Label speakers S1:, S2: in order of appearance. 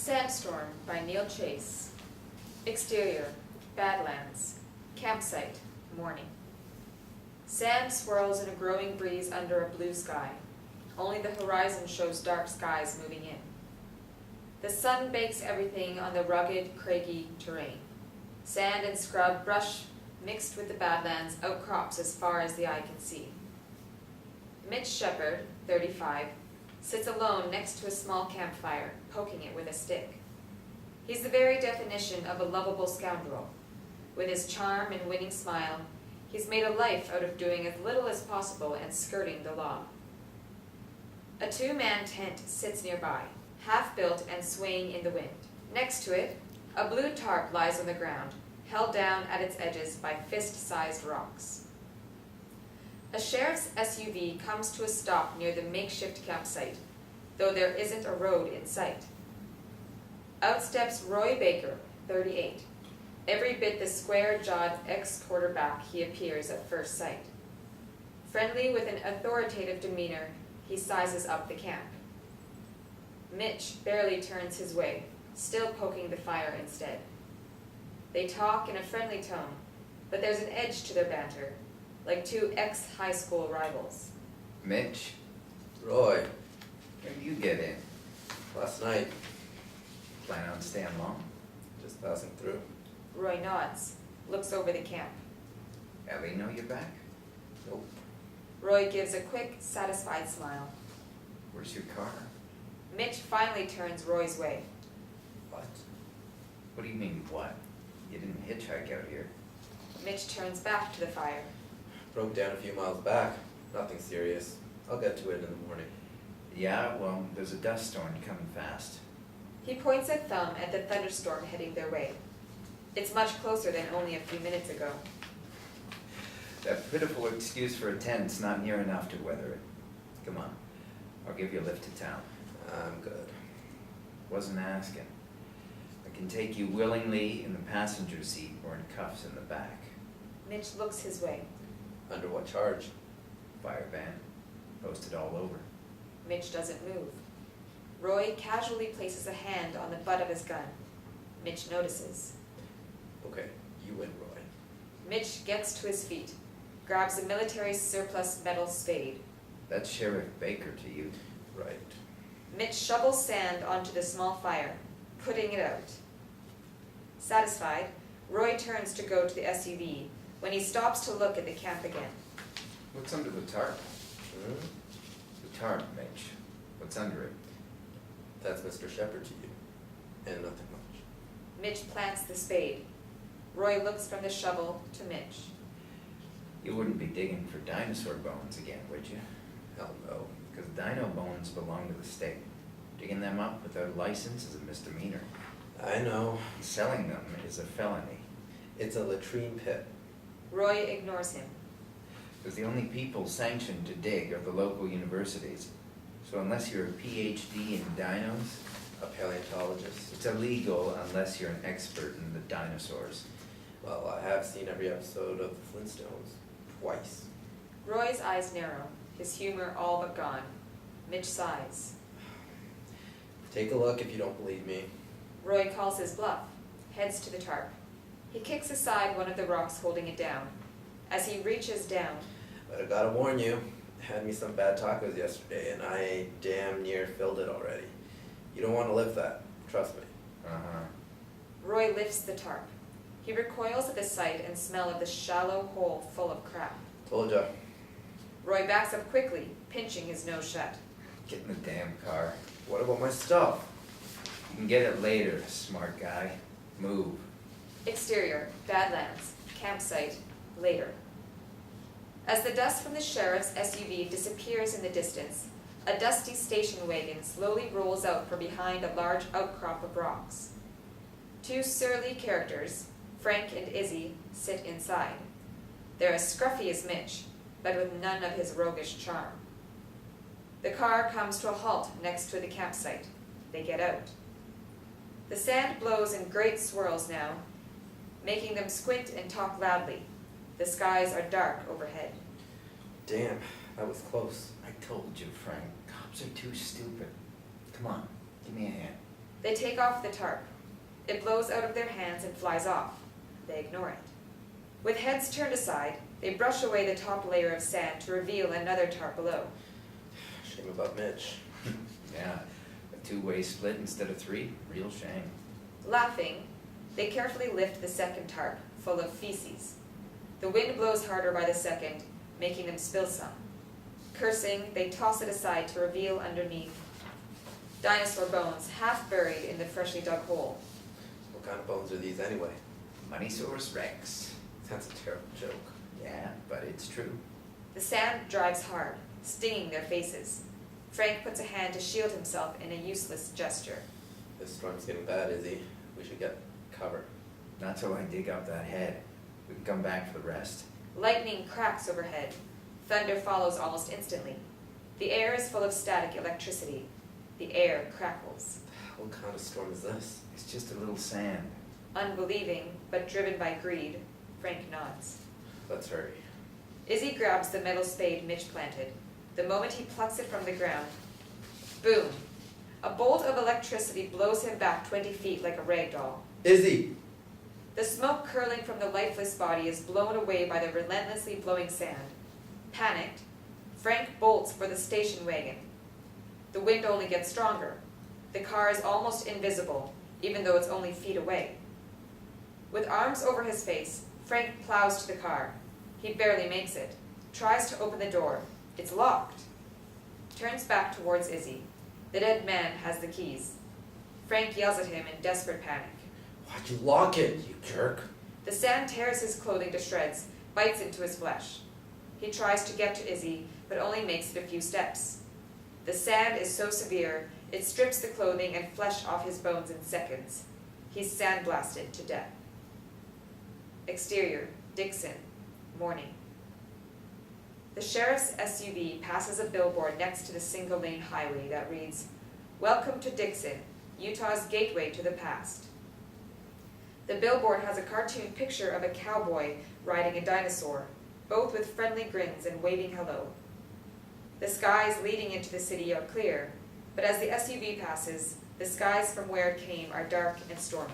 S1: Sandstorm by Neil Chase. Exterior, Badlands. Campsite, morning. Sand swirls in a growing breeze under a blue sky. Only the horizon shows dark skies moving in. The sun bakes everything on the rugged, craggy terrain. Sand and scrub brush mixed with the Badlands outcrops as far as the eye can see. Mitch Shepard, 35, sits alone next to a small campfire, poking it with a stick. He's the very definition of a lovable scoundrel. With his charm and winning smile, he's made a life out of doing as little as possible and skirting the law. A two-man tent sits nearby, half-built and swaying in the wind. Next to it, a blue tarp lies on the ground, held down at its edges by fist-sized rocks. A sheriff's SUV comes to a stop near the makeshift campsite, though there isn't a road in sight. Out steps Roy Baker, 38, every bit the square-jawed ex-quarterback he appears at first sight. Friendly with an authoritative demeanor, he sizes up the camp. Mitch barely turns his way, still poking the fire instead. They talk in a friendly tone, but there's an edge to their banter, like two ex-high school rivals.
S2: Mitch,
S3: Roy,
S2: when did you get in?
S3: last night,
S2: Plan on staying long?
S3: just passing through.
S1: Roy nods, looks over the camp.
S2: Ellie know you're back?
S3: Nope.
S1: Roy gives a quick, satisfied smile.
S2: Where's your car?
S1: Mitch finally turns Roy's way.
S3: What?
S2: What do you mean, what? You didn't hitchhike out here.
S1: Mitch turns back to the fire.
S3: Broke down a few miles back. Nothing serious. I'll get to it in the morning.
S2: Yeah, well, there's a dust storm coming fast.
S1: He points a thumb at the thunderstorm heading their way. It's much closer than only a few minutes ago.
S2: That pitiful excuse for a tent's not near enough to weather it. Come on, I'll give you a lift to town.
S3: I'm good.
S2: Wasn't asking. I can take you willingly in the passenger seat or in cuffs in the back.
S1: Mitch looks his way.
S3: Under what charge?
S2: Fire van, posted all over.
S1: Mitch doesn't move. Roy casually places a hand on the butt of his gun. Mitch notices.
S3: Okay, you win, Roy.
S1: Mitch gets to his feet, grabs a military surplus metal spade.
S2: That's Sheriff Baker to you.
S3: Right.
S1: Mitch shovels sand onto the small fire, putting it out. Satisfied, Roy turns to go to the SUV when he stops to look at the camp again.
S2: What's under the tarp?
S3: Hmm?
S2: The tarp, Mitch. What's under it?
S3: That's Mr. Shepard to you. And nothing much.
S1: Mitch plants the spade. Roy looks from the shovel to Mitch.
S2: You wouldn't be digging for dinosaur bones again, would you?
S3: Hell no.
S2: Because dino bones belong to the state. Digging them up without a license is a misdemeanor.
S3: I know.
S2: Selling them is a felony.
S3: It's a latrine pit.
S1: Roy ignores him.
S2: Because the only people sanctioned to dig are the local universities. So unless you're a PhD in dinos,
S3: A paleontologist.
S2: it's illegal unless you're an expert in the dinosaurs.
S3: Well, I have seen every episode of the Flintstones. Twice.
S1: Roy's eyes narrow, his humor all but gone. Mitch sighs.
S3: Take a look if you don't believe me.
S1: Roy calls his bluff, heads to the tarp. He kicks aside one of the rocks holding it down. As he reaches down,
S3: But I gotta warn you, had me some bad tacos yesterday and I damn near filled it already. You don't want to live that. Trust me.
S2: Uh-huh.
S1: Roy lifts the tarp. He recoils at the sight and smell of the shallow hole full of crap.
S3: Told ya.
S1: Roy backs up quickly, pinching his nose shut.
S2: Get in the damn car.
S3: What about my stuff?
S2: You can get it later, smart guy. Move.
S1: Exterior, Badlands, campsite, later. As the dust from the sheriff's SUV disappears in the distance, a dusty station wagon slowly rolls out from behind a large outcrop of rocks. Two surly characters, Frank and Izzy, sit inside. They're as scruffy as Mitch, but with none of his roguish charm. The car comes to a halt next to the campsite. They get out. The sand blows in great swirls now, making them squint and talk loudly. The skies are dark overhead.
S3: Damn, that was close.
S2: I told you, Frank. Cops are too stupid. Come on, give me a hand.
S1: They take off the tarp. It blows out of their hands and flies off. They ignore it. With heads turned aside, they brush away the top layer of sand to reveal another tarp below.
S3: Shame about Mitch.
S2: Yeah, a two-way split instead of three, real shame.
S1: Laughing, they carefully lift the second tarp, full of feces. The wind blows harder by the second, making them spill some. Cursing, they toss it aside to reveal underneath dinosaur bones half buried in the freshly dug hole.
S3: What kind of bones are these anyway?
S2: Moneysaurus Rex.
S3: That's a terrible joke.
S2: Yeah, but it's true.
S1: The sand drives hard, stinging their faces. Frank puts a hand to shield himself in a useless gesture.
S3: This storm's getting bad, Izzy. We should get cover.
S2: Not till I dig up that head. We can come back for the rest.
S1: Lightning cracks overhead. Thunder follows almost instantly. The air is full of static electricity. The air crackles.
S3: What kind of storm is this?
S2: It's just a little sand.
S1: Unbelieving, but driven by greed, Frank nods.
S3: Let's hurry.
S1: Izzy grabs the metal spade Mitch planted. The moment he plucks it from the ground, boom! A bolt of electricity blows him back 20 feet like a rag doll.
S3: Izzy!
S1: The smoke curling from the lifeless body is blown away by the relentlessly blowing sand. Panicked, Frank bolts for the station wagon. The wind only gets stronger. The car is almost invisible, even though it's only feet away. With arms over his face, Frank plows to the car. He barely makes it. Tries to open the door. It's locked. Turns back towards Izzy. The dead man has the keys. Frank yells at him in desperate panic.
S3: Why'd you lock it, you jerk?
S1: The sand tears his clothing to shreds, bites into his flesh. He tries to get to Izzy, but only makes it a few steps. The sand is so severe, it strips the clothing and flesh off his bones in seconds. He's sandblasted to death. Exterior, Dixon, morning. The sheriff's SUV passes a billboard next to the single-lane highway that reads, "Welcome to Dixon, Utah's gateway to the past." The billboard has a cartoon picture of a cowboy riding a dinosaur, both with friendly grins and waving hello. The skies leading into the city are clear, but as the SUV passes, the skies from where it came are dark and stormy.